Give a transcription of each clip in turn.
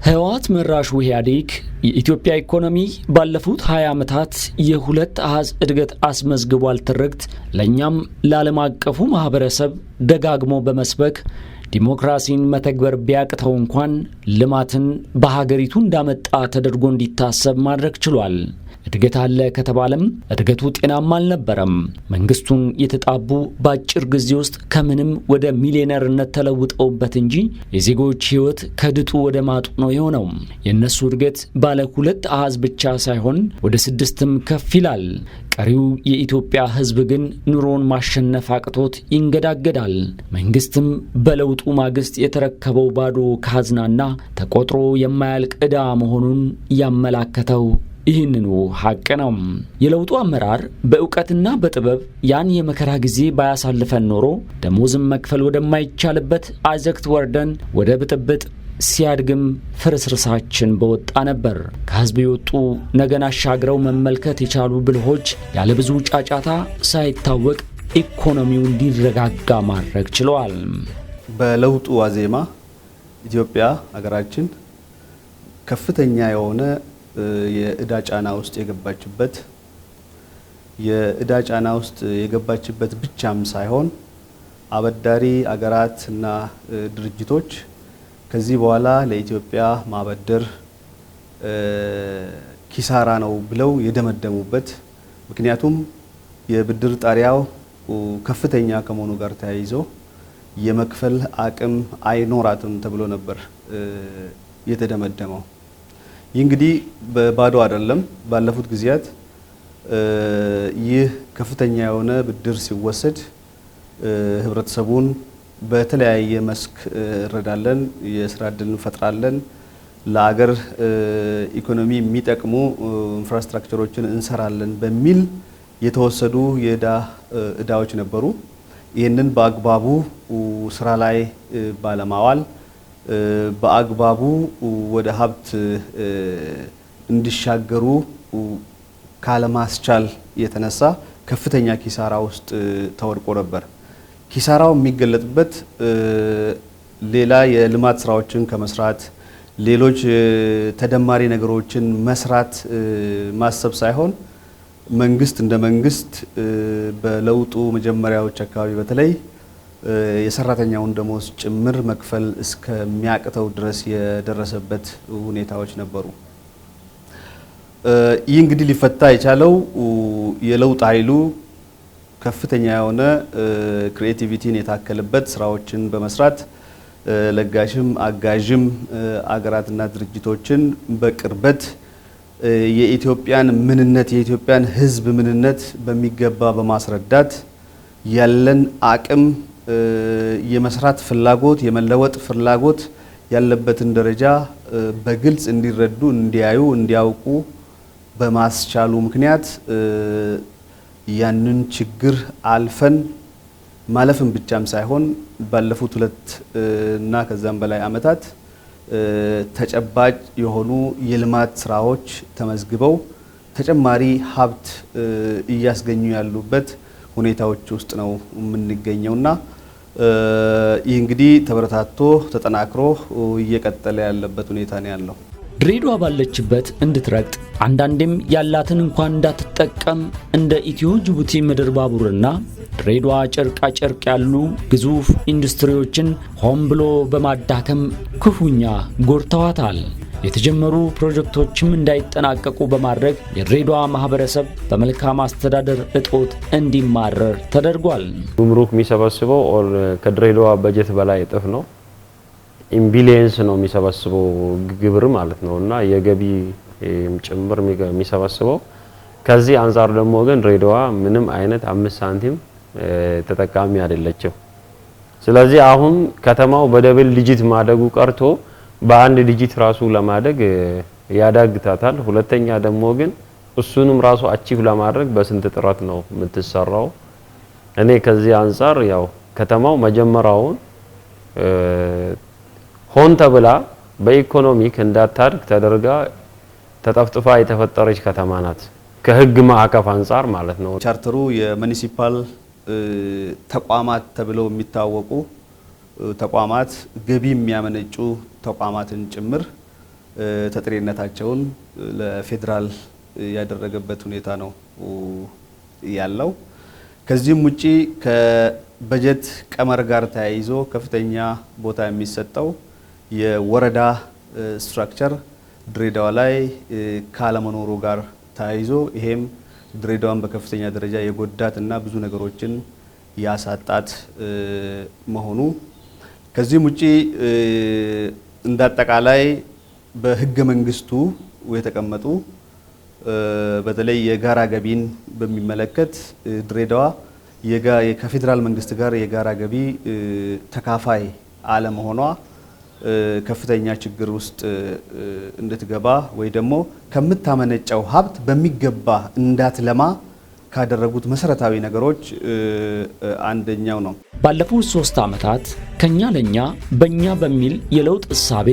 ህወሓት መራሹ ኢህአዴግ የኢትዮጵያ ኢኮኖሚ ባለፉት 20 ዓመታት የሁለት አሃዝ እድገት አስመዝግቧል ትርክት ለኛም ለዓለም አቀፉ ማህበረሰብ ደጋግሞ በመስበክ ዲሞክራሲን መተግበር ቢያቅተው እንኳን ልማትን በሀገሪቱ እንዳመጣ ተደርጎ እንዲታሰብ ማድረግ ችሏል። እድገት አለ ከተባለም እድገቱ ጤናማ አልነበረም። መንግስቱን የተጣቡ ባጭር ጊዜ ውስጥ ከምንም ወደ ሚሊዮነርነት ተለውጠውበት እንጂ የዜጎች ህይወት ከድጡ ወደ ማጡ ነው የሆነው። የነሱ እድገት ባለ ሁለት አሃዝ ብቻ ሳይሆን ወደ 6ም ከፍ ይላል። ቀሪው የኢትዮጵያ ህዝብ ግን ኑሮን ማሸነፍ አቅቶት ይንገዳገዳል። መንግስትም በለውጡ ማግስት የተረከበው ባዶ ካዝናና ተቆጥሮ የማያልቅ ዕዳ መሆኑን ያመላከተው ይህንኑ ሐቅ ነው። የለውጡ አመራር በእውቀትና በጥበብ ያን የመከራ ጊዜ ባያሳልፈን ኖሮ ደሞዝም መክፈል ወደማይቻልበት አዘቅት ወርደን ወደ ብጥብጥ ሲያድግም ፍርስርሳችን በወጣ ነበር። ከህዝብ የወጡ ነገን አሻግረው መመልከት የቻሉ ብልሆች ያለ ብዙ ጫጫታ ሳይታወቅ ኢኮኖሚው እንዲረጋጋ ማድረግ ችለዋል። በለውጡ ዋዜማ ኢትዮጵያ ሀገራችን ከፍተኛ የሆነ የዕዳ ጫና ውስጥ የገባችበት ብቻም ሳይሆን አበዳሪ አገራትና ድርጅቶች ከዚህ በኋላ ለኢትዮጵያ ማበደር ኪሳራ ነው ብለው የደመደሙበት፣ ምክንያቱም የብድር ጣሪያው ከፍተኛ ከመሆኑ ጋር ተያይዞ የመክፈል አቅም አይኖራትም ተብሎ ነበር የተደመደመው። ይህ እንግዲህ በባዶ አይደለም። ባለፉት ጊዜያት ይህ ከፍተኛ የሆነ ብድር ሲወሰድ ህብረተሰቡን በተለያየ መስክ እንረዳለን፣ የስራ ዕድል እንፈጥራለን፣ ለአገር ኢኮኖሚ የሚጠቅሙ ኢንፍራስትራክቸሮችን እንሰራለን በሚል የተወሰዱ ዕዳዎች ነበሩ። ይህንን በአግባቡ ስራ ላይ ባለማዋል በአግባቡ ወደ ሀብት እንዲሻገሩ ካለማስቻል የተነሳ ከፍተኛ ኪሳራ ውስጥ ተወድቆ ነበር። ኪሳራው የሚገለጥበት ሌላ የልማት ስራዎችን ከመስራት ሌሎች ተደማሪ ነገሮችን መስራት ማሰብ ሳይሆን መንግስት እንደ መንግስት በለውጡ መጀመሪያዎች አካባቢ በተለይ የሰራተኛውን ደሞዝ ጭምር መክፈል እስከሚያቅተው ድረስ የደረሰበት ሁኔታዎች ነበሩ። ይህ እንግዲህ ሊፈታ የቻለው የለውጥ ኃይሉ ከፍተኛ የሆነ ክሪኤቲቪቲን የታከለበት ስራዎችን በመስራት ለጋሽም አጋዥም አገራትና ድርጅቶችን በቅርበት የኢትዮጵያን ምንነት የኢትዮጵያን ሕዝብ ምንነት በሚገባ በማስረዳት ያለን አቅም የመስራት ፍላጎት የመለወጥ ፍላጎት ያለበትን ደረጃ በግልጽ እንዲረዱ እንዲያዩ እንዲያውቁ በማስቻሉ ምክንያት ያንን ችግር አልፈን ማለፍን ብቻም ሳይሆን ባለፉት 2 እና ከዛም በላይ ዓመታት ተጨባጭ የሆኑ የልማት ስራዎች ተመዝግበው ተጨማሪ ሀብት እያስገኙ ያሉበት ሁኔታዎች ውስጥ ነው የምንገኘውና ይህ እንግዲህ ተበረታቶ ተጠናክሮ እየቀጠለ ያለበት ሁኔታ ነው ያለው። ድሬዳዋ ባለችበት እንድትረግጥ አንዳንዴም ያላትን እንኳን እንዳትጠቀም እንደ ኢትዮ ጅቡቲ ምድር ባቡርና ድሬዳዋ ጨርቃ ጨርቅ ያሉ ግዙፍ ኢንዱስትሪዎችን ሆን ብሎ በማዳከም ክፉኛ ጎድተዋታል። የተጀመሩ ፕሮጀክቶችም እንዳይጠናቀቁ በማድረግ የድሬዳዋ ማህበረሰብ በመልካም አስተዳደር እጦት እንዲማረር ተደርጓል። ጉምሩክ የሚሰበስበው ከድሬዳዋ በጀት በላይ እጥፍ ነው። ኢምቢሊየንስ ነው የሚሰበስበው ግብር ማለት ነውና የገቢ ጭምር የሚሰበስበው። ከዚህ አንፃር ደግሞ ግን ድሬዳዋ ምንም አይነት 5 ሳንቲም ተጠቃሚ አይደለችም። ስለዚህ አሁን ከተማው በደብል ዲጂት ማደጉ ቀርቶ በአንድ ዲጂት ራሱ ለማደግ ያዳግታታል። ሁለተኛ ደግሞ ግን እሱንም ራሱ አቺቭ ለማድረግ በስንት ጥረት ነው የምትሰራው። እኔ ከዚህ አንፃር ያው ከተማው መጀመሪያውን ሆን ተብላ በኢኮኖሚክ እንዳታድግ ተደርጋ ተጠፍጥፋ የተፈጠረች ከተማ ናት። ከህግ ማዕቀፍ አንፃር ማለት ነው። ቻርተሩ የሙኒሲፓል ተቋማት ተብለው የሚታወቁ ተቋማት ገቢ የሚያመነጩ ተቋማትን ጭምር ተጠሪነታቸውን ለፌዴራል ያደረገበት ሁኔታ ነው ያለው። ከዚህም ውጪ ከበጀት ቀመር ጋር ተያይዞ ከፍተኛ ቦታ የሚሰጠው የወረዳ ስትራክቸር ድሬዳዋ ላይ ካለመኖሩ ጋር ተያይዞ ይሄም ድሬዳዋን በከፍተኛ ደረጃ የጎዳትና ብዙ ነገሮችን ያሳጣት መሆኑ፣ ከዚህም ውጪ እንዳጠቃላይ በህገ መንግስቱ የተቀመጡ በተለይ የጋራ ገቢን በሚመለከት ድሬዳዋ ከፌዴራል መንግስት ጋር የጋራ ገቢ ተካፋይ አለመሆኗ ከፍተኛ ችግር ውስጥ እንድትገባ ወይ ደግሞ ከምታመነጨው ሀብት በሚገባ እንዳትለማ ካደረጉት መሰረታዊ ነገሮች አንደኛው ነው። ባለፉት 3 ዓመታት ከኛ ለኛ በእኛ በሚል የለውጥ እሳቤ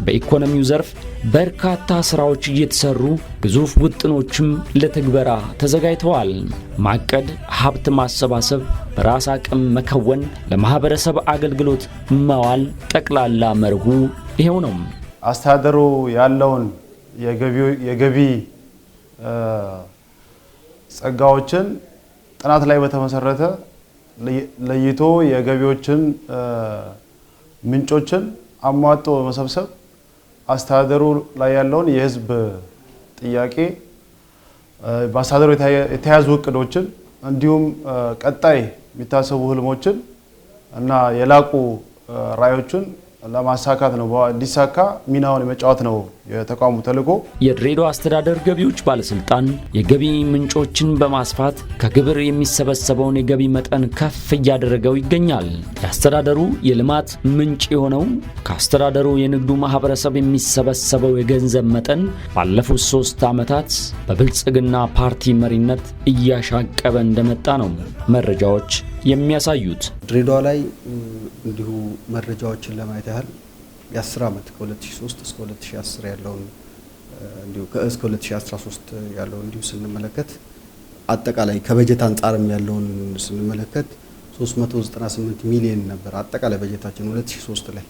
በኢኮኖሚው ዘርፍ በርካታ ስራዎች እየተሰሩ ግዙፍ ውጥኖችም ለትግበራ ተዘጋጅተዋል። ማቀድ፣ ሀብት ማሰባሰብ፣ በራስ አቅም መከወን፣ ለማህበረሰብ አገልግሎት መዋል ጠቅላላ መርሁ ይሄው ነው። አስተዳደሩ ያለውን የገቢ ጸጋዎችን ጥናት ላይ በተመሰረተ ለይቶ የገቢዎችን ምንጮችን አሟጦ በመሰብሰብ አስተዳደሩ ላይ ያለውን የህዝብ ጥያቄ በአስተዳደሩ የተያዙ እቅዶችን እንዲሁም ቀጣይ የሚታሰቡ ህልሞችን እና የላቁ ራዕዮችን ለማሳካት ነው እንዲሳካ ሚናውን የመጫወት ነው የተቋሙ ተልዕኮ። የድሬዳዋ አስተዳደር ገቢዎች ባለስልጣን የገቢ ምንጮችን በማስፋት ከግብር የሚሰበሰበውን የገቢ መጠን ከፍ እያደረገው ይገኛል። የአስተዳደሩ የልማት ምንጭ የሆነው ከአስተዳደሩ የንግዱ ማህበረሰብ የሚሰበሰበው የገንዘብ መጠን ባለፉት 3 ዓመታት በብልጽግና ፓርቲ መሪነት እያሻቀበ እንደመጣ ነው መረጃዎች የሚያሳዩት። ድሬዳዋ ላይ እንዲሁ መረጃዎችን ለማየት ያህል የ10 ዓመት ከ2003 እስከ 2010 ያለውን እንዲሁ እስከ 2013 ያለውን እንዲሁ ስንመለከት አጠቃላይ ከበጀት አንጻርም ያለውን ስንመለከት 398 ሚሊዮን ነበር አጠቃላይ በጀታችን 2003 ላይ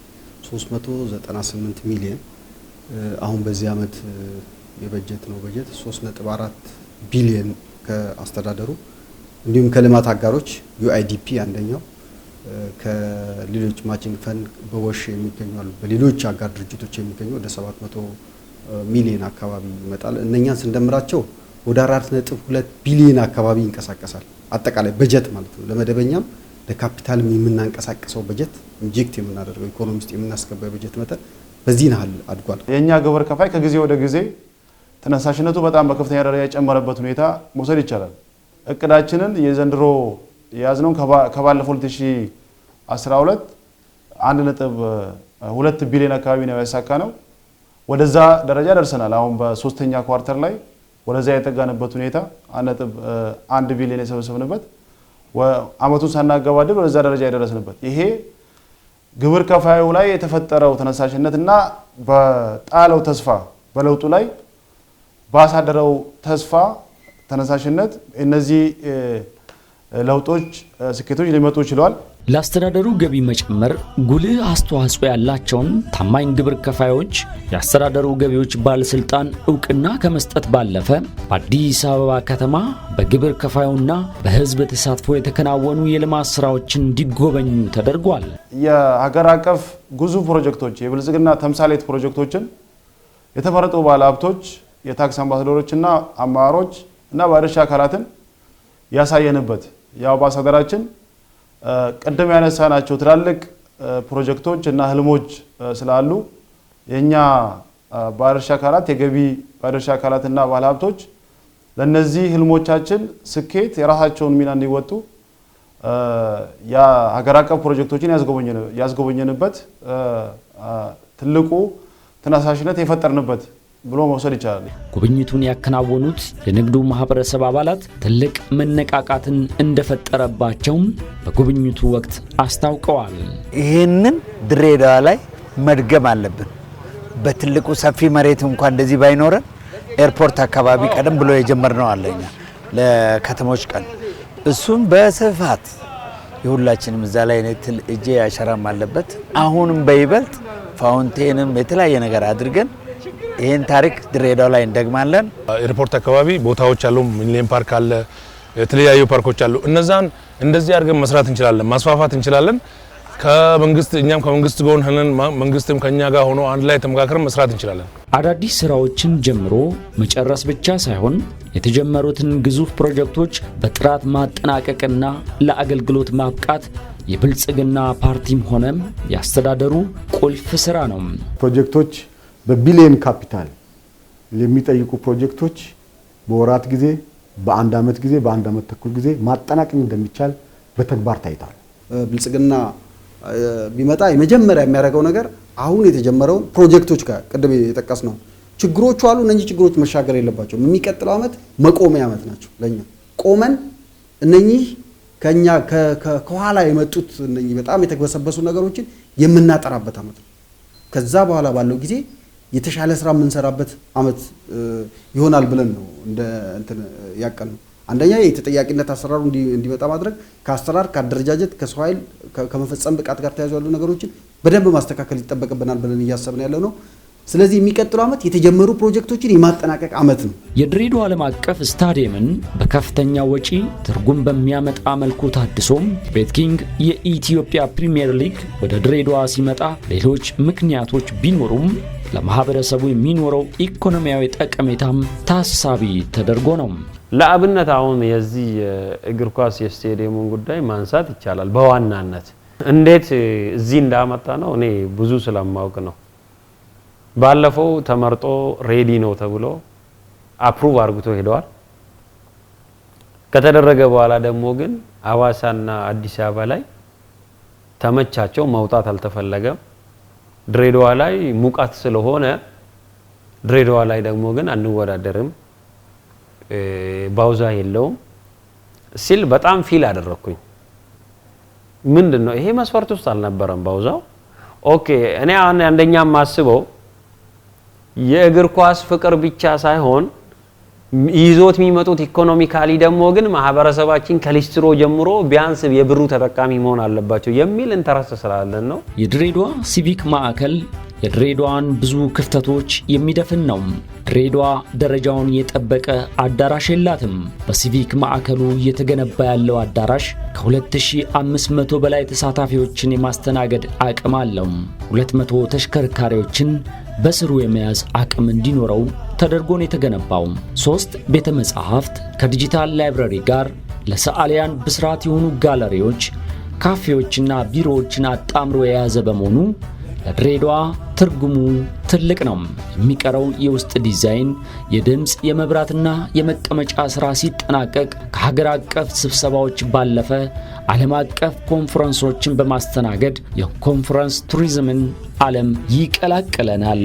398 ሚሊዮን። አሁን በዚህ ዓመት የበጀት ነው በጀት 3.4 ቢሊዮን ከአስተዳደሩ እንዲሁም ከልማት አጋሮች UIDP አንደኛው ከሌሎች ማቺንግ ፈንድ በወሽ የሚገኙ አሉ። በሌሎች አጋር ድርጅቶች የሚገኙ ወደ 700 ሚሊዮን አካባቢ ይመጣል። እነኛን ስንደምራቸው ወደ 4.2 ቢሊዮን አካባቢ ይንቀሳቀሳል አጠቃላይ በጀት ማለት ነው። ለመደበኛም ለካፒታልም የምናንቀሳቀሰው በጀት ኢንጀክት የምናደርገው ኢኮኖሚ ውስጥ የምናስገባው በጀት መጠን በዚህ ያህል አድጓል። የኛ ግብር ከፋይ ከጊዜ ወደ ጊዜ ተነሳሽነቱ በጣም በከፍተኛ ደረጃ የጨመረበት ሁኔታ መውሰድ ይቻላል። እቅዳችንን የዘንድሮ የያዝነው ከባለፈው 2012 1.2 ቢሊዮን አካባቢ ነው ያሳካነው። ወደዛ ደረጃ ደርሰናል። አሁን በሶስተኛ ኳርተር ላይ ወደዛ የተጋነበት ሁኔታ 1.1 ቢሊዮን የሰበሰብንበት አመቱን ሳናገባድር ወደዛ ደረጃ የደረስንበት ይሄ ግብር ከፋዩ ላይ የተፈጠረው ተነሳሽነትና በጣለው ተስፋ በለውጡ ላይ ባሳደረው ተስፋ ተነሳሽነት እነዚህ ለውጦች ስኬቶች ሊመጡ ይችላል። ለአስተዳደሩ ገቢ መጨመር ጉልህ አስተዋጽኦ ያላቸውን ታማኝ ግብር ከፋዮች የአስተዳደሩ ገቢዎች ባለስልጣን እውቅና ከመስጠት ባለፈ በአዲስ አበባ ከተማ በግብር ከፋዩና በህዝብ ተሳትፎ የተከናወኑ የልማት ስራዎችን እንዲጎበኙ ተደርጓል። የሀገር አቀፍ ግዙፍ ፕሮጀክቶች የብልጽግና ተምሳሌት ፕሮጀክቶችን የተመረጡ ባለሀብቶች የታክስ አምባሳደሮችና አመራሮች እና ባለድርሻ አካላትን ያሳየንበት ያው በአስተዳደራችን ቀደም ያነሳናቸው ትላልቅ ፕሮጀክቶች እና ህልሞች ስላሉ የኛ ባለድርሻ አካላት የገቢ ባለድርሻ አካላትና ባለሀብቶች ለነዚህ ህልሞቻችን ስኬት የራሳቸውን ሚና እንዲወጡ የሀገር አቀፍ ፕሮጀክቶችን ያስጎበኘንበት ትልቁ ተነሳሽነት የፈጠርንበት ብሎ መውሰድ ይቻላል። ጉብኝቱን ያከናወኑት የንግዱ ማህበረሰብ አባላት ትልቅ መነቃቃትን እንደፈጠረባቸው በጉብኝቱ ወቅት አስታውቀዋል። ይሄንን ድሬዳዋ ላይ መድገም አለብን። በትልቁ ሰፊ መሬት እንኳን እንደዚህ ባይኖረን ኤርፖርት አካባቢ ቀደም ብሎ የጀመርነው አለኛ ለከተሞች ቀን እሱም በስፋት የሁላችንም እዛ ላይ እጄ አሻራም አለበት። አሁንም በይበልጥ ፋውንቴንም የተለያየ ነገር አድርገን ይሄን ታሪክ ድሬዳዋ ላይ እንደግማለን። ኤርፖርት አካባቢ ቦታዎች አሉ፣ ሚሊኒየም ፓርክ አለ፣ የተለያዩ ፓርኮች አሉ። እነዛን እንደዚህ አድርገን መስራት እንችላለን፣ ማስፋፋት እንችላለን። ከመንግስት እኛም ከመንግስት ጎን ሆነን መንግስትም ከኛ ጋር ሆኖ አንድ ላይ ተመካክረን መስራት እንችላለን። አዳዲስ ስራዎችን ጀምሮ መጨረስ ብቻ ሳይሆን የተጀመሩትን ግዙፍ ፕሮጀክቶች በጥራት ማጠናቀቅና ለአገልግሎት ማብቃት የብልጽግና ፓርቲም ሆነም ያስተዳደሩ ቁልፍ ስራ ነው። ፕሮጀክቶች በቢሊየን ካፒታል የሚጠይቁ ፕሮጀክቶች በወራት ጊዜ፣ በአንድ አመት ጊዜ፣ በአንድ አመት ተኩል ጊዜ ማጠናቀቅ እንደሚቻል በተግባር ታይቷል። ብልጽግና ቢመጣ የመጀመሪያ የሚያደርገው ነገር አሁን የተጀመረው ፕሮጀክቶች ጋር ቅድም የጠቀስ ነው ችግሮቹ አሉ። እነኚህ ችግሮች መሻገር የለባቸውም። የሚቀጥለው አመት መቆሚያ አመት ናቸው። ለኛ ቆመን እነኚህ ከኛ ከኋላ የመጡት እነኚህ በጣም የተግበሰበሱ ነገሮችን የምናጠራበት አመት ነው። ከዛ በኋላ ባለው ጊዜ የተሻለ ስራ የምንሰራበት አመት ይሆናል ብለን ነው እንደ እንትን ያቀን ነው። አንደኛ የተጠያቂነት አሰራሩ እንዲመጣ ማድረግ ከአሰራር ከአደረጃጀት ከሰው ኃይል ከመፈጸም ብቃት ጋር ተያይዞ ያሉ ነገሮችን በደንብ ማስተካከል ይጠበቅብናል ብለን እያሰብን ያለው ነው። ስለዚህ የሚቀጥለው አመት የተጀመሩ ፕሮጀክቶችን የማጠናቀቅ አመት ነው። የድሬዳዋ ዓለም አቀፍ ስታዲየምን በከፍተኛ ወጪ ትርጉም በሚያመጣ መልኩ ታድሶም ቤትኪንግ የኢትዮጵያ ፕሪሚየር ሊግ ወደ ድሬዳዋ ሲመጣ ሌሎች ምክንያቶች ቢኖሩም ለማህበረሰቡ የሚኖረው ኢኮኖሚያዊ ጠቀሜታም ታሳቢ ተደርጎ ነው። ለአብነት አሁን የዚህ እግር ኳስ የስቴዲየሙን ጉዳይ ማንሳት ይቻላል። በዋናነት እንዴት እዚህ እንዳመጣ ነው እኔ ብዙ ስለማውቅ ነው። ባለፈው ተመርጦ ሬዲ ነው ተብሎ አፕሩቭ አርግቶ ሄደዋል። ከተደረገ በኋላ ደግሞ ግን አዋሳና አዲስ አበባ ላይ ተመቻቸው፣ መውጣት አልተፈለገም። ድሬዳዋ ላይ ሙቀት ስለሆነ ድሬዳዋ ላይ ደግሞ ግን አንወዳደርም፣ ባውዛ የለውም ሲል በጣም ፊል አደረኩኝ። ምንድነው ይሄ መስፈርት ውስጥ አልነበረም ባውዛው። ኦኬ እኔ አንደኛ ማስበው የእግር ኳስ ፍቅር ብቻ ሳይሆን ይዞት የሚመጡት ኢኮኖሚካሊ ደግሞ ግን ማህበረሰባችን ከሊስትሮ ጀምሮ ቢያንስ የብሩ ተጠቃሚ መሆን አለባቸው የሚል ኢንተረስት ስላለን ነው። የድሬዳዋ ሲቪክ ማዕከል የድሬዳዋን ብዙ ክፍተቶች የሚደፍን ነው። ድሬዳዋ ደረጃውን የጠበቀ አዳራሽ የላትም። በሲቪክ ማዕከሉ እየተገነባ ያለው አዳራሽ ከ2500 በላይ ተሳታፊዎችን የማስተናገድ አቅም አለው። 200 ተሽከርካሪዎችን በስሩ የመያዝ አቅም እንዲኖረው ተደርጎ ነው የተገነባው። 3 ቤተ መጻሕፍት ከዲጂታል ላይብረሪ ጋር ለሰዓሊያን ብስራት የሆኑ ጋለሪዎች፣ ካፌዎችና ቢሮዎችን አጣምሮ የያዘ በመሆኑ ለድሬዳዋ ትርጉሙ ትልቅ ነው። የሚቀረው የውስጥ ዲዛይን፣ የድምጽ፣ የመብራትና የመቀመጫ ሥራ ሲጠናቀቅ ከሀገር አቀፍ ስብሰባዎች ባለፈ ዓለም አቀፍ ኮንፈረንሶችን በማስተናገድ የኮንፈረንስ ቱሪዝምን ዓለም ይቀላቀለናል።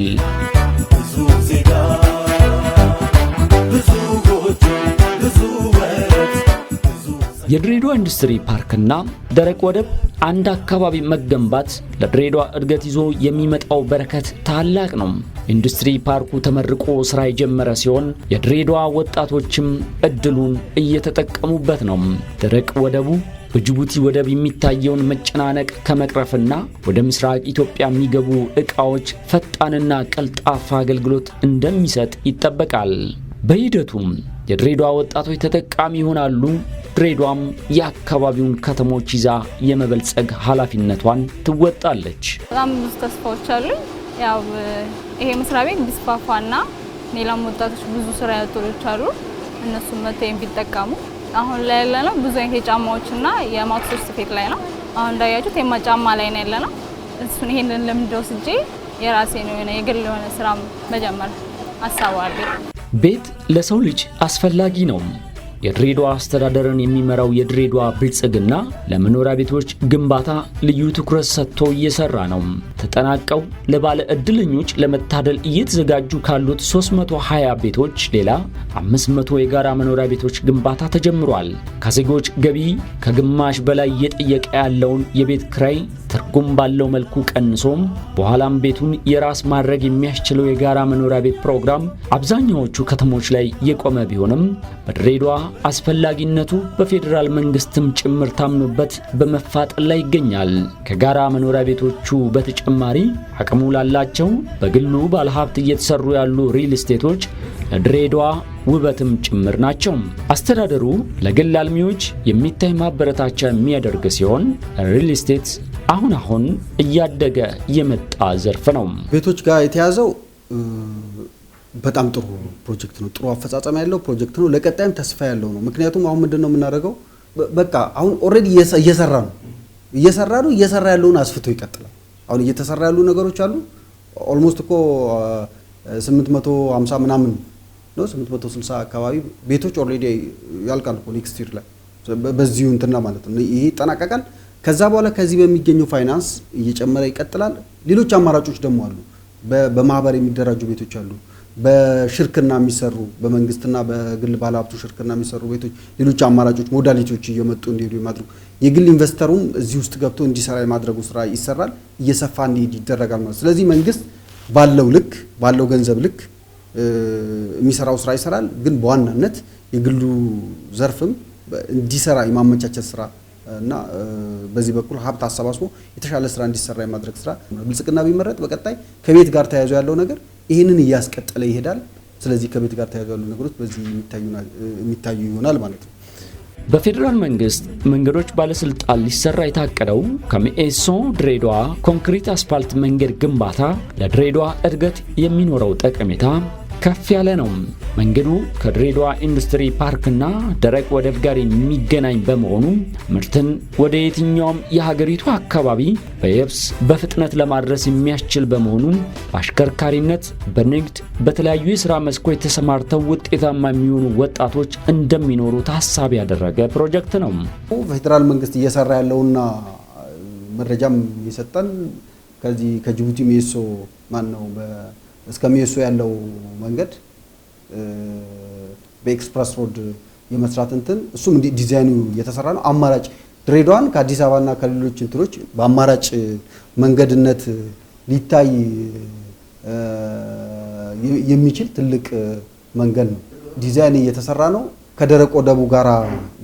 የድሬዳዋ ኢንዱስትሪ ፓርክና ደረቅ ወደብ አንድ አካባቢ መገንባት ለድሬዳዋ እድገት ይዞ የሚመጣው በረከት ታላቅ ነው። ኢንዱስትሪ ፓርኩ ተመርቆ ስራ የጀመረ ሲሆን የድሬዳዋ ወጣቶችም እድሉን እየተጠቀሙበት ነው። ደረቅ ወደቡ በጅቡቲ ወደብ የሚታየውን መጨናነቅ ከመቅረፍና ወደ ምስራቅ ኢትዮጵያ የሚገቡ ዕቃዎች ፈጣንና ቀልጣፋ አገልግሎት እንደሚሰጥ ይጠበቃል። በሂደቱም የድሬዳዋ ወጣቶች ተጠቃሚ ይሆናሉ። ድሬዳዋም የአካባቢውን ከተሞች ይዛ የመበልጸግ ኃላፊነቷን ትወጣለች። በጣም ብዙ ተስፋዎች አሉ። ያው ይሄ መስሪያ ቤት ቢስፋፋና ሌላም ወጣቶች ብዙ ስራ ያጦሮች አሉ እነሱም መተው ቢጠቀሙ። አሁን ላይ ያለነው ብዙ አይነት የጫማዎችና የማክሶች ስፌት ላይ ነው። አሁን እንዳያችሁት የማጫማ ላይ ነው ያለነው። እሱን ይሄንን ልምድ ወስጄ የራሴ ነው የግል የሆነ ስራ መጀመር አሳባለሁ። ቤት ለሰው ልጅ አስፈላጊ ነው። የድሬዳዋ አስተዳደርን የሚመራው የድሬዳዋ ብልጽግና ለመኖሪያ ቤቶች ግንባታ ልዩ ትኩረት ሰጥቶ እየሰራ ነው። ተጠናቀው ለባለ ዕድለኞች ለመታደል እየተዘጋጁ ካሉት 320 ቤቶች ሌላ 500 የጋራ መኖሪያ ቤቶች ግንባታ ተጀምሯል። ከዜጎች ገቢ ከግማሽ በላይ እየጠየቀ ያለውን የቤት ኪራይ ትርጉም ባለው መልኩ ቀንሶም በኋላም ቤቱን የራስ ማድረግ የሚያስችለው የጋራ መኖሪያ ቤት ፕሮግራም አብዛኛዎቹ ከተሞች ላይ የቆመ ቢሆንም በድሬዳዋ አስፈላጊነቱ በፌዴራል መንግስትም ጭምር ታምኖበት በመፋጠን ላይ ይገኛል። ከጋራ መኖሪያ ቤቶቹ በተጨማሪ አቅሙ ላላቸው በግሉ ባለሀብት እየተሰሩ ያሉ ሪል ስቴቶች ለድሬዳዋ ውበትም ጭምር ናቸው። አስተዳደሩ ለግል አልሚዎች የሚታይ ማበረታቻ የሚያደርግ ሲሆን ሪል ስቴት አሁን እያደገ የመጣ ዘርፍ ነው። ቤቶች ጋር የተያዘው በጣም ጥሩ ፕሮጀክት ነው። ጥሩ አፈጻጸም ያለው ፕሮጀክት ነው። ለቀጣይም ተስፋ ያለው ነው። ምክንያቱም አሁን ምንድነው የምናደርገው? በቃ አሁን ኦሬዲ እየሰራ ነው ያለውን አስፍቶ ይቀጥላል። አሁን እየተሰራ ያሉ ነገሮች አሉ። ኦልሞስት እኮ 850 ምናምን ነው 860 አካባቢ ቤቶች ኦሬዲ ያልቃሉ ኔክስት ይር ላይ በዚሁ እንትና ማለት ነው። ይሄ ይጠናቀቃል። ከዛ በኋላ ከዚህ በሚገኘው ፋይናንስ እየጨመረ ይቀጥላል። ሌሎች አማራጮች ደግሞ አሉ። በማህበር የሚደራጁ ቤቶች አሉ። በሽርክና የሚሰሩ በመንግስትና በግል ባለሀብቱ ሽርክና የሚሰሩ ቤቶች ሌሎች አማራጮች ሞዳሊቲዎች እየመጡ እንዲሄዱ የማድረግ የግል ኢንቨስተሩም እዚህ ውስጥ ገብቶ እንዲሰራ የማድረጉ ስራ ይሰራል። እየሰፋ እንዲሄድ ይደረጋል ማለት። ስለዚህ መንግስት ባለው ገንዘብ ልክ የሚሰራው ስራ ይሰራል። ግን በዋናነት የግሉ ዘርፍም እንዲሰራ የማመቻቸት ስራ እና በዚህ በኩል ሀብት አሰባስቦ የተሻለ ስራ እንዲሰራ የማድረግ ስራ ብልጽግና ቢመረጥ በቀጣይ ከቤት ጋር ተያይዞ ያለው ነገር ይህንን እያስቀጠለ ይሄዳል። ስለዚህ ከቤት ጋር ተያይዞ ያሉ ነገሮች በዚህ የሚታዩ ይሆናል ማለት ነው። በፌዴራል መንግስት መንገዶች ባለስልጣን ሊሰራ የታቀደው ከሚኤሶ ድሬዳዋ ኮንክሪት አስፋልት መንገድ ግንባታ ለድሬዳዋ እድገት የሚኖረው ጠቀሜታ ከፍ ያለ ነው። መንገዱ ከድሬዳዋ ኢንዱስትሪ ፓርክና ደረቅ ወደብ ጋር የሚገናኝ በመሆኑ ምርትን ወደ የትኛውም የሀገሪቱ አካባቢ በየብስ በፍጥነት ለማድረስ የሚያስችል በመሆኑ በአሽከርካሪነት፣ በንግድ፣ በተለያዩ የሥራ መስኮች ተሰማርተው ውጤታማ የሚሆኑ ወጣቶች እንደሚኖሩ ታሳቢ ያደረገ ፕሮጀክት ነው። ፌዴራል መንግስት እየሰራ ያለውና መረጃም የሰጠን ከዚህ ከጅቡቲ ሚኤሶ እስከ ሚኤሶ ያለው መንገድ በኤክስፕረስ ሮድ የመስራት እንትን እሱም ዲዛይኑ የተሰራ ነው። አማራጭ ድሬዳዋን ከአዲስ አበባና ከሌሎች እንትኖች በአማራጭ መንገድነት ሊታይ የሚችል ትልቅ መንገድ ነው። ዲዛይን እየተሰራ ነው። ከደረቅ ወደቡ ጋራ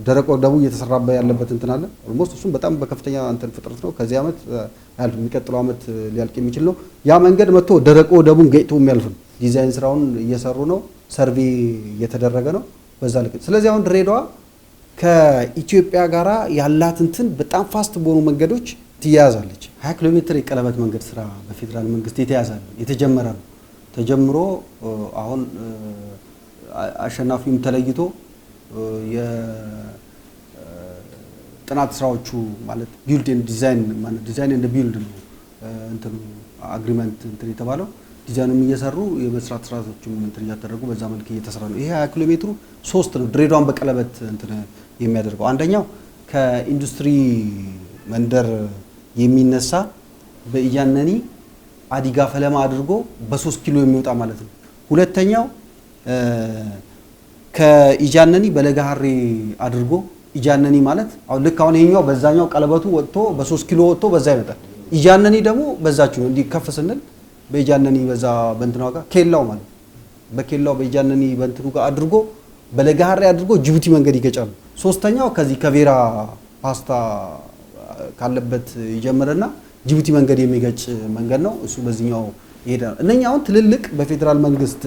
ደረቅ ወደቡ እየተሰራበ ያለበት እንትን አለ። ኦልሞስት እሱም በጣም በከፍተኛ እንትን ፍጥረት ነው። ከዚህ ዓመት የሚቀጥለው ዓመት ሊያልቅ የሚችል ነው። ያ መንገድ መጥቶ ደረቅ ወደቡን ገይቶ የሚያልፍ ነው። ዲዛይን ስራውን እየሰሩ ነው። ሰርቬ እየተደረገ ነው በዛ ልክ። ስለዚህ አሁን ድሬዳዋ ከኢትዮጵያ ጋራ ያላት እንትን በጣም ፋስት በሆኑ መንገዶች ትያያዛለች። 20 ኪሎ ሜትር የቀለበት መንገድ ስራ በፌዴራል መንግስት የተጀመረ ነው። ተጀምሮ አሁን አሸናፊውም ተለይቶ የጥናት ስራዎቹ ማለት ቢልድ ኤንድ ዲዛይን ማለት ዲዛይን ኤንድ ቢልድ ነው እንትኑ አግሪመንት እንትን የተባለው ዲዛይኑም እየሰሩ የመስራት ስራዎችም እንትን እያደረጉ በዛ መልክ እየተሰራ ነው። ይሄ 20 ኪሎ ሜትሩ 3 ነው ድሬዳዋን በቀለበት እንትን የሚያደርገው። አንደኛው ከኢንዱስትሪ መንደር የሚነሳ በኢጃነኒ አዲጋ ፈለማ አድርጎ በ3 ኪሎ የሚወጣ ማለት ነው። ሁለተኛው ከኢጃነኒ በለጋሃሬ አድርጎ ኢጃነኒ ማለት አሁን ልክ አሁን ይሄኛው በዛኛው ቀለበቱ ወጥቶ በ3 ኪሎ ወጥቶ በዛ ይመጣል። ኢጃነኒ ደግሞ በዛችሁ እንዲ ከፍ ስንል በኢጃነኒ በዛ በእንትኗ ጋር ኬላው ማለት በኬላው በኢጃነኒ በእንትኑ ጋር አድርጎ በለጋሃሬ አድርጎ ጅቡቲ መንገድ ይገጫሉ። ሶስተኛው ከዚህ ከቬራ ፓስታ ካለበት ይጀምርና ጅቡቲ መንገድ የሚገጭ መንገድ ነው። እሱ በዚህኛው ይሄዳል። እነኛ አሁን ትልልቅ በፌዴራል መንግስት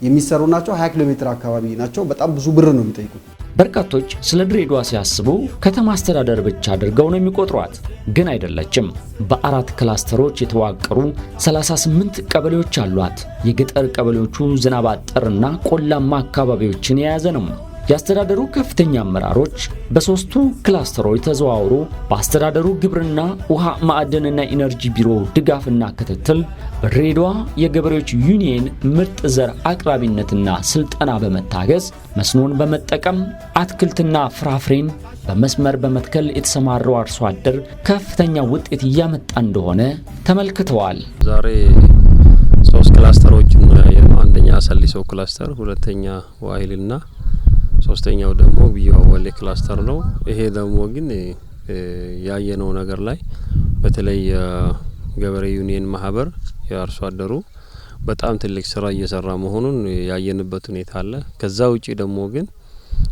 የሚሰሩ ናቸው። 20 ኪሎ ሜትር አካባቢ ናቸው። በጣም ብዙ ብር ነው የሚጠይቁት። በርካቶች ስለ ድሬዳዋ ሲያስቡ ከተማ አስተዳደር ብቻ አድርገው ነው የሚቆጥሯት። ግን አይደለችም። በ4 ክላስተሮች የተዋቀሩ 38 ቀበሌዎች አሏት። የገጠር ቀበሌዎቹ ዝናብ አጠርና ቆላማ አካባቢዎችን የያዘ ነው። የአስተዳደሩ ከፍተኛ አመራሮች በሶስቱ ክላስተሮች ተዘዋውሮ በአስተዳደሩ ግብርና፣ ውሃ፣ ማዕድንና ኢነርጂ ቢሮ ድጋፍና ክትትል በድሬዳዋ የገበሬዎች ዩኒየን ምርጥ ዘር አቅራቢነትና ስልጠና በመታገዝ መስኖን በመጠቀም አትክልትና ፍራፍሬን በመስመር በመትከል የተሰማራው አርሶ አደር ከፍተኛ ውጤት እያመጣ እንደሆነ ተመልክተዋል። ዛሬ 3 ክላስተሮችን ነው ያየነው። አንደኛ ሰሊሶ ክላስተር፣ ሁለተኛ ዋይልና ሶስተኛው ደግሞ ቢዮ ወሌ ክላስተር ነው። ይሄ ደግሞ ግን ያየነው ነገር ላይ በተለይ የገበሬ ዩኒየን ማህበር የአርሶ አደሩ በጣም ትልቅ ስራ እየሰራ መሆኑን ያየንበት ሁኔታ አለ። ከዛ ውጪ ደግሞ ግን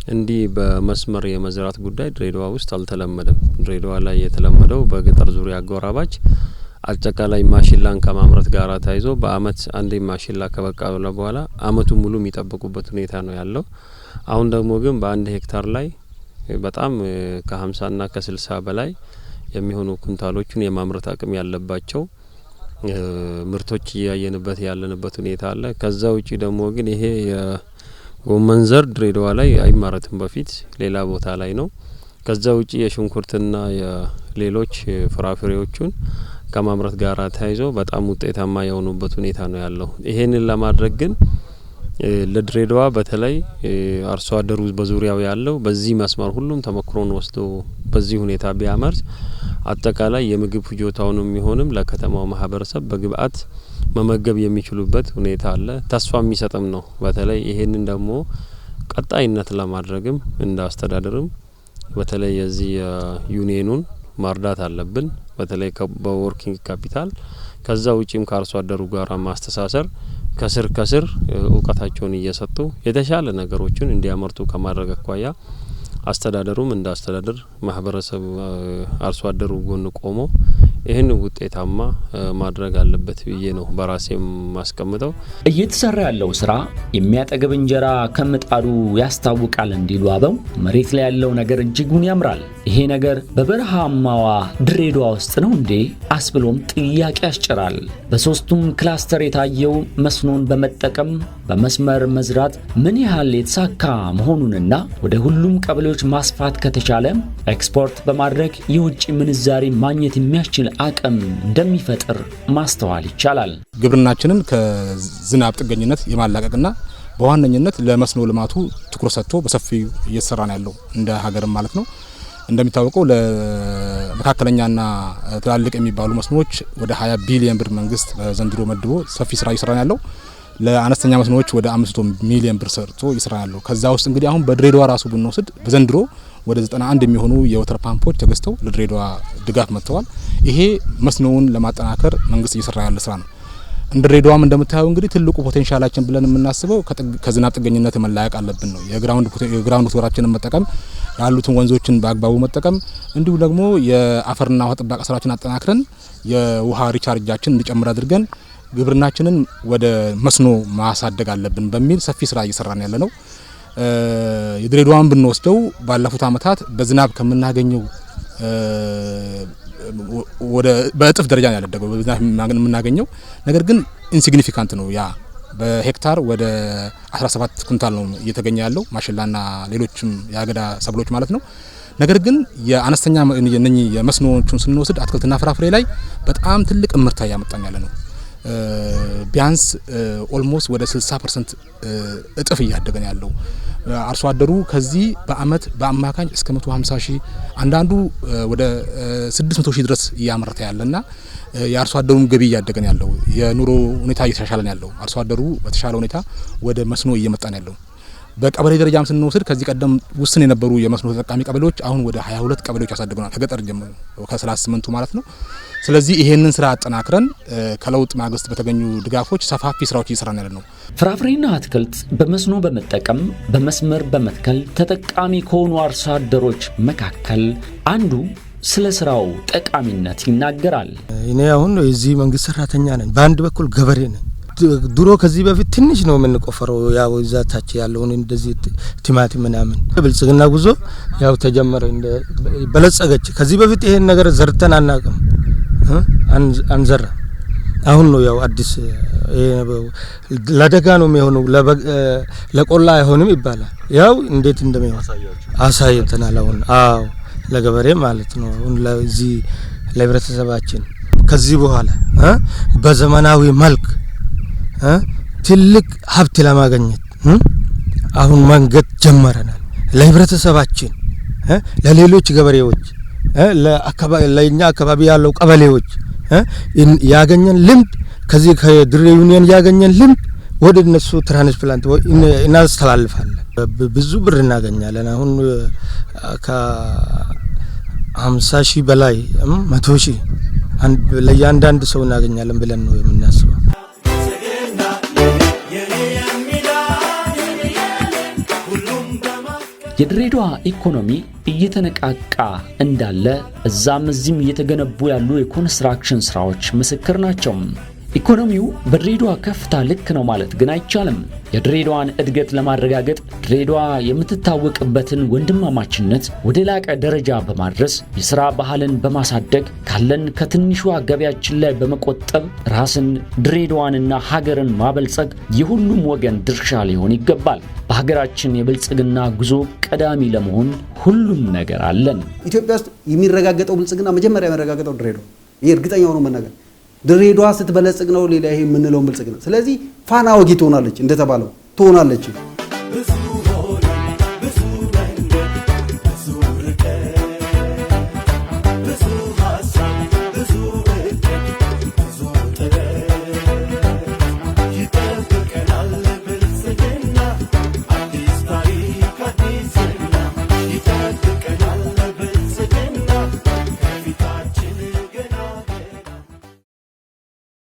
እንዲህ በመስመር የመዝራት ጉዳይ ድሬዳዋ ውስጥ አልተለመደም። ድሬዳዋ ላይ የተለመደው በገጠር ዙሪያ አጎራባች አጠቃላይ ማሽላን ከማምረት ጋር ታይዞ በአመት አንዴ ማሽላ ከበቀለ በኋላ አመቱን ሙሉ የሚጠብቁበት ሁኔታ ነው ያለው። አሁን ደግሞ ግን በአንድ ሄክታር ላይ በጣም ከ50 እና ከ60 በላይ የሚሆኑ ኩንታሎችን የማምረት አቅም ያለባቸው ምርቶች ያየንበት ያለንበት ሁኔታ አለ። ከዛ ውጪ ደግሞ ግን ይሄ የጎመን ዘር ድሬዳዋ ላይ አይማረትም፣ በፊት ሌላ ቦታ ላይ ነው። ከዛ ውጪ የሽንኩርትና የሌሎች ፍራፍሬዎችን ከማምረት ጋር ተያይዞ በጣም ውጤታማ የሆኑበት ሁኔታ ነው ያለው። ይሄንን ለማድረግ ግን ለድሬዳዋ በተለይ አርሶ አደሩ በዙሪያው ያለው በዚህ መስመር ሁሉም ተመክሮን ወስዶ በዚህ ሁኔታ ቢያመርት አጠቃላይ የምግብ ፍጆታውን የሚሆንም ለከተማው ማህበረሰብ በግብአት መመገብ የሚችሉበት ሁኔታ አለ። ተስፋ የሚሰጥም ነው። በተለይ ይሄንን ደግሞ ቀጣይነት ለማድረግም እንዳስተዳደርም በተለይ የዚህ ዩኒየኑን ማርዳት አለብን። በተለይ በወርኪንግ ካፒታል ከዛ ውጪም ከአርሶ አደሩ ጋር ማስተሳሰር ከስር እውቀታቸውን እየሰጡ የተሻለ ነገሮችን እንዲያመርቱ ከማድረግ አኳያ አስተዳደሩም እንዳስተዳደር ማህበረሰብ አርሶ አደሩ ጎን ቆሞ ይህን ውጤታማ ማድረግ አለበት ብዬ ነው በራሴም ማስቀምጠው። እየተሰራ ያለው ስራ የሚያጠግብ እንጀራ ከምጣዱ ያስታውቃል እንዲሉ አበው መሬት ላይ ያለው ነገር እጅጉን ያምራል። ይሄ ነገር በበረሃማዋ ድሬዳዋ ውስጥ ነው እንዴ አስብሎም ጥያቄ ያስጭራል። በሶስቱም ክላስተር የታየው መስኖን በመጠቀም በመስመር መዝራት ምን ያህል የተሳካ መሆኑንና ወደ ሁሉም ቀበሌዎች ማስፋት ከተቻለ ኤክስፖርት በማድረግ የውጭ ምንዛሪ ማግኘት የሚያስችል አቅም እንደሚፈጥር ማስተዋል ይቻላል። ግብርናችንን ከዝናብ ጥገኝነት የማላቀቅና በዋነኝነት ለመስኖ ልማቱ ትኩረት ሰጥቶ በሰፊው እየተሰራ ነው ያለው እንደ ሀገርም ማለት ነው። እንደሚታወቀው ለመካከለኛና ትላልቅ የሚባሉ መስኖዎች ወደ 20 ቢሊዮን ብር መንግስት ዘንድሮ መድቦ ሰፊ ስራ እየሰራ ነው ያለው። ለአነስተኛ መስኖዎች ወደ 500 ሚሊዮን ብር ሰርቶ እየሰራ ነው ያለው። ከዛ ውስጥ እንግዲህ አሁን በድሬዳዋ ራሱ ብንወስድ በዘንድሮ ወደ 91 የሚሆኑ የወተር ፓምፖች ተገዝተው ለድሬዳዋ ድጋፍ መጥተዋል። ይሄ መስኖውን ለማጠናከር መንግስት እየሰራ ያለ ስራ ነው። እንደ ድሬዳዋም እንደምታየው እንግዲህ ትልቁ ፖቴንሻላችን ብለን የምናስበው ከዝናብ ጥገኝነት መላቀቅ አለብን ነው። የግራውንድ ወተራችንን መጠቀም፣ ያሉትን ወንዞችን በአግባቡ መጠቀም፣ እንዲሁ ደግሞ የአፈርና ውሃ ጥበቃ ስራችን አጠናክረን የውሃ ሪቻርጃችን እንዲጨምር አድርገን ግብርናችንን ወደ መስኖ ማሳደግ አለብን በሚል ሰፊ ስራ እየሰራን ያለ ነው። የድሬዳዋን ብንወስደው ባለፉት አመታት በዝናብ ከምናገኘው ወደ በእጥፍ ደረጃ ነው ያደገው በዝናብ የምናገኘው። ነገር ግን ኢንሲግኒፊካንት ነው። ያ በሄክታር ወደ 17 ኩንታል ነው እየተገኘ ያለው ማሽላና ሌሎችም የአገዳ ሰብሎች ማለት ነው። ነገር ግን የአነስተኛ የመስኖዎቹን ስንወስድ አትክልትና ፍራፍሬ ላይ በጣም ትልቅ ምርታ ያመጣን ያለ ነው። ቢያንስ ኦልሞስት ወደ 60% እጥፍ እያደገ ነው ያለው። አርሶ አደሩ ከዚህ በአመት በአማካኝ እስከ 150 ሺህ አንዳንዱ ወደ 600 ሺህ ድረስ እያመረተ ያለና የአርሶ አደሩም ገቢ እያደገ ነው ያለው። የኑሮ ሁኔታ እየተሻሻለ ነው ያለው። አርሶ አደሩ በተሻለ ሁኔታ ወደ መስኖ እየመጣ ነው ያለው። በቀበሌ ደረጃም ስንወስድ ከዚህ ቀደም ውስን የነበሩ የመስኖ ተጠቃሚ ቀበሌዎች አሁን ወደ 22 ቀበሌዎች ያሳድጉናል ከገጠር ጀምሮ ከ38ቱ ማለት ነው። ስለዚህ ይሄንን ስራ አጠናክረን ከለውጥ ማግስት በተገኙ ድጋፎች ሰፋፊ ስራዎች እየሰራን ያለ ነው። ፍራፍሬና አትክልት በመስኖ በመጠቀም በመስመር በመትከል ተጠቃሚ ከሆኑ አርሶ አደሮች መካከል አንዱ ስለ ስራው ጠቃሚነት ይናገራል። እኔ አሁን የዚህ መንግስት ሰራተኛ ነኝ፣ በአንድ በኩል ገበሬ ነኝ። ድሮ ከዚህ በፊት ትንሽ ነው የምንቆፈረው፣ ያው እዛታች ያለውን እንደዚህ ቲማቲም ምናምን ብልጽግና ጉዞ ያው ተጀመረ እንደ በለጸገች። ከዚህ በፊት ይሄን ነገር ዘርተን አናውቅም፣ አንዘራ። አሁን ነው ያው አዲስ ለደጋ ነው የሚሆነው ለቆላ አይሆንም ይባላል። ያው እንዴት እንደሚሆን አሳይተናል። አሁን አዎ ለገበሬ ማለት ነው። አሁን ለዚህ ለህብረተሰባችን ከዚህ በኋላ በዘመናዊ መልክ ትልቅ ሀብት ለማግኘት አሁን መንገድ ጀመረናል። ለህብረተሰባችን ለሌሎች ገበሬዎች ለኛ አካባቢ ያለው ቀበሌዎች ያገኘን ልምድ ከዚህ ከድሬ ዩኒየን ያገኘን ልምድ ወደ እነሱ ትራንስፕላንት እናስተላልፋለን። ብዙ ብር እናገኛለን። አሁን ከ50 ሺህ በላይ 100 ሺህ ለእያንዳንድ ሰው እናገኛለን ብለን ነው የምናስበው። የድሬዳዋ ኢኮኖሚ እየተነቃቃ እንዳለ እዛም እዚህም እየተገነቡ ያሉ የኮንስትራክሽን ስራዎች ምስክር ናቸው። ኢኮኖሚው በድሬዳዋ ከፍታ ልክ ነው ማለት ግን አይቻልም። የድሬዳዋን እድገት ለማረጋገጥ ድሬዳዋ የምትታወቅበትን ወንድማማችነት ወደ ላቀ ደረጃ በማድረስ የሥራ ባህልን በማሳደግ ካለን ከትንሿ ገበያችን ላይ በመቆጠብ ራስን ድሬዳዋንና ሀገርን ማበልጸግ የሁሉም ወገን ድርሻ ሊሆን ይገባል። በሀገራችን የብልጽግና ጉዞ ቀዳሚ ለመሆን ሁሉም ነገር አለን። ኢትዮጵያ ውስጥ የሚረጋገጠው ብልጽግና መጀመሪያ የሚረጋገጠው ድሬዳዋ። ይሄ እርግጠኛ ሆኖ መናገር ድሬዳዋ ስትበለጽግ ነው ሌላ ይሄ የምንለው ብልጽግና። ስለዚህ ፋና ወጊ ትሆናለች፣ እንደተባለው ትሆናለች።